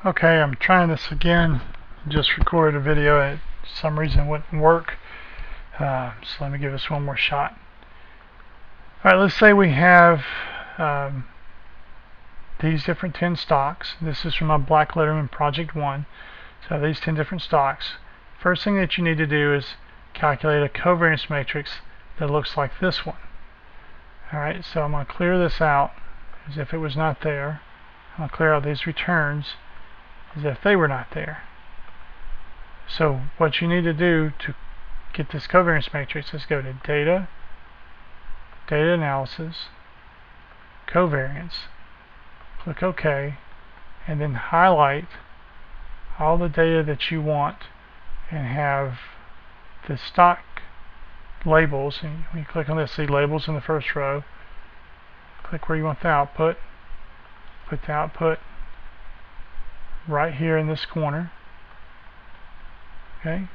Okay, I'm trying this again. Just recorded a video and for some reason it wouldn't work. So let me give this one more shot. Alright, let's say we have these different 10 stocks. This is from my Black Letterman Project 1. So these 10 different stocks. First thing that you need to do is calculate a covariance matrix that looks like this one. Alright, so I'm going to clear this out as if it was not there. I'm going to clear out these returns as if they were not there. So what you need to do to get this covariance matrix is go to Data, Data Analysis, Covariance, click OK, and then highlight all the data that you want and have the stock labels. And when you click on this, see labels in the first row. Click where you want the output. Put the output right here in this corner. Okay.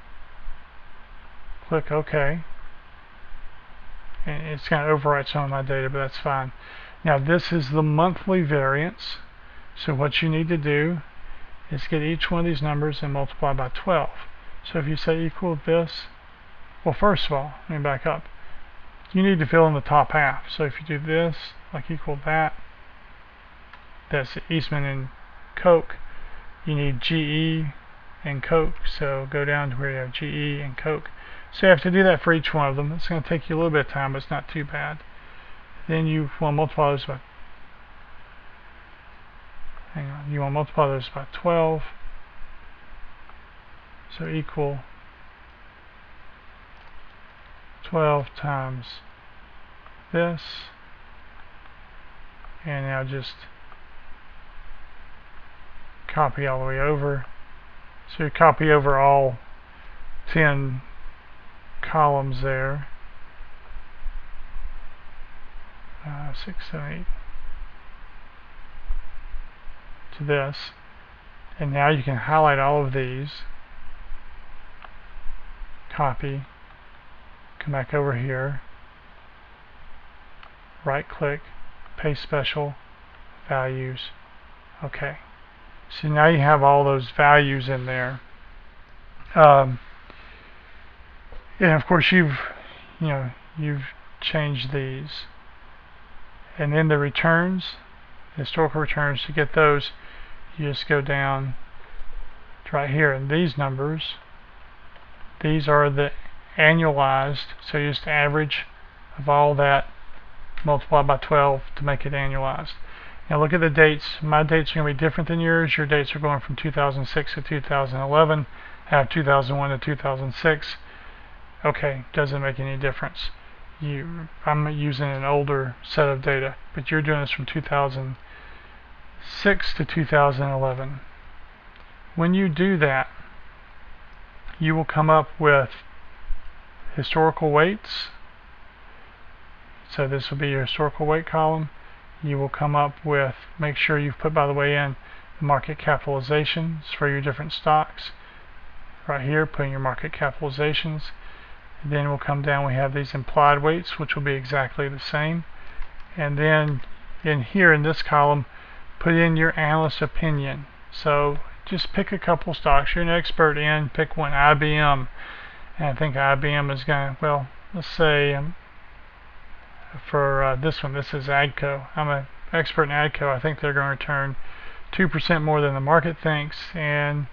Click OK. And it's going to overwrite some of my data, but that's fine. Now this is the monthly variance. So what you need to do is get each one of these numbers and multiply by 12. So if you say equal this, well, first of all, let me back up. You need to fill in the top half. So if you do this, like equal that, that's Eastman and Coke. You need GE and Coke. So go down to where you have GE and Coke. So you have to do that for each one of them. It's going to take you a little bit of time, but it's not too bad. Then you want to multiply those by, you want to multiply those by 12. So equal 12 times this. And now just copy all the way over. So you copy over all 10 columns there. 6, 7, 8 to this. And now you can highlight all of these. Copy. Come back over here. Right click. Paste special. Values. Okay. So now you have all those values in there. And of course you've changed these. And then the returns, historical returns, to get those, you just go down to right here. And these numbers, these are the annualized, so you just average of all that, multiply by 12 to make it annualized. Now look at the dates. My dates are going to be different than yours. Your dates are going from 2006 to 2011. I have 2001 to 2006. Okay, doesn't make any difference. I'm using an older set of data, but you're doing this from 2006 to 2011. When you do that, you will come up with historical weights. So this will be your historical weight column. You will come up with, make sure you've put, by the way, in the market capitalizations for your different stocks. Right here, put in your market capitalizations. Then we'll come down, we have these implied weights, which will be exactly the same. And then in here in this column, put in your analyst opinion. So just pick a couple stocks you're an expert in. Pick one, IBM. And I think IBM is going to, well, let's say for this one, this is AGCO. I'm an expert in AGCO. I think they're going to return 2% more than the market thinks. And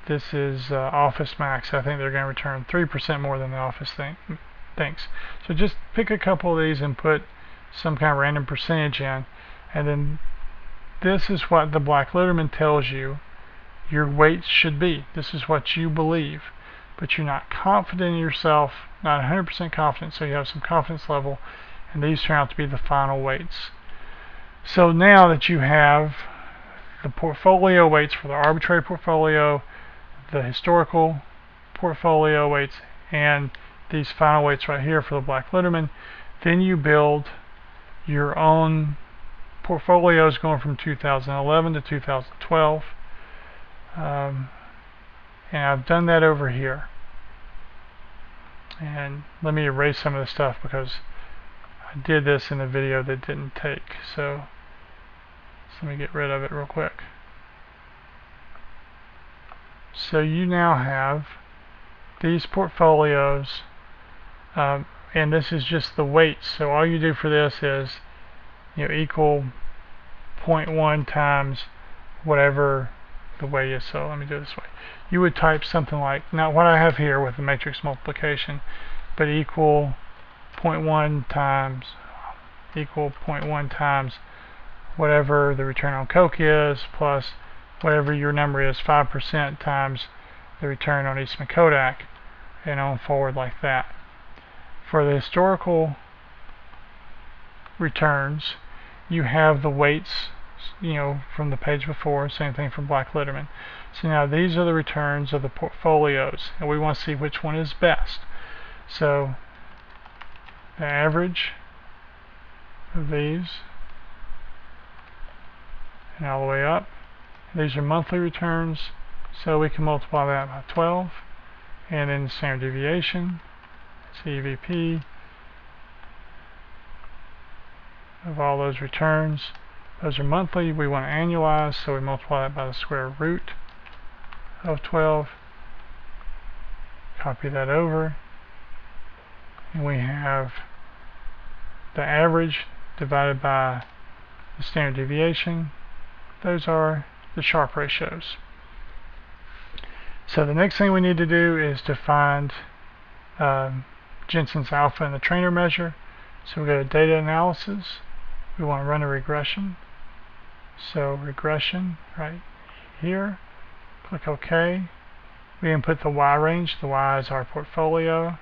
this is Office Max. I think they're going to return 3% more than the Office thinks. So just pick a couple of these and put some kind of random percentage in. And then this is what the Black Letterman tells you your weights should be. This is what you believe. But you're not confident in yourself, not 100% confident, so you have some confidence level. And these turn out to be the final weights. So now that you have the portfolio weights for the arbitrary portfolio, the historical portfolio weights, and these final weights right here for the Black Letterman, then you build your own portfolios going from 2011 to 2012. And I've done that over here. And let me erase some of the stuff because I did this in a video that didn't take. So let me get rid of it real quick. So you now have these portfolios, and this is just the weights. So all you do for this is, equal 0.1 times whatever the weight is. So let me do it this way. You would type something like, not what I have here with the matrix multiplication, but equal 0.1 times whatever the return on Coke is, plus whatever your number is, 5% times the return on Eastman Kodak, and on forward like that. For the historical returns, you have the weights, from the page before, same thing from Black Litterman. So now these are the returns of the portfolios, and we want to see which one is best. So the average of these, and all the way up. These are monthly returns, so we can multiply that by 12, and then the standard deviation, CVP, of all those returns. Those are monthly. We want to annualize, so we multiply that by the square root of 12. Copy that over, and we have the average divided by the standard deviation. Those are the Sharpe ratios. So the next thing we need to do is to find Jensen's alpha in the trainer measure. So we go to data analysis. We want to run a regression. So regression right here. Click OK. We input the Y range. The Y is our portfolio.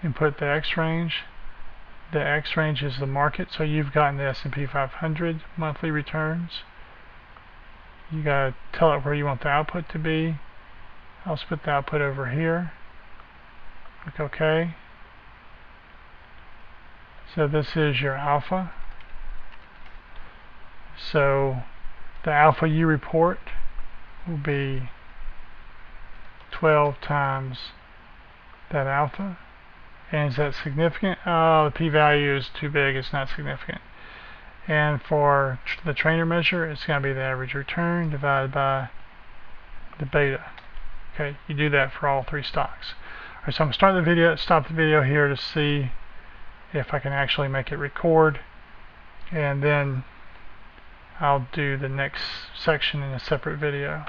Input the X range. The X range is the market, so you've gotten the S&P 500 monthly returns. You gotta tell it where you want the output to be. I'll put the output over here. Click OK. So this is your alpha. So the alpha you report will be 12 times that alpha. And is that significant? Oh, the p-value is too big, it's not significant. And for the trainer measure, it's going to be the average return divided by the beta. Okay, you do that for all three stocks. Alright, so I'm going to stop the video here to see if I can actually make it record, and then I'll do the next section in a separate video.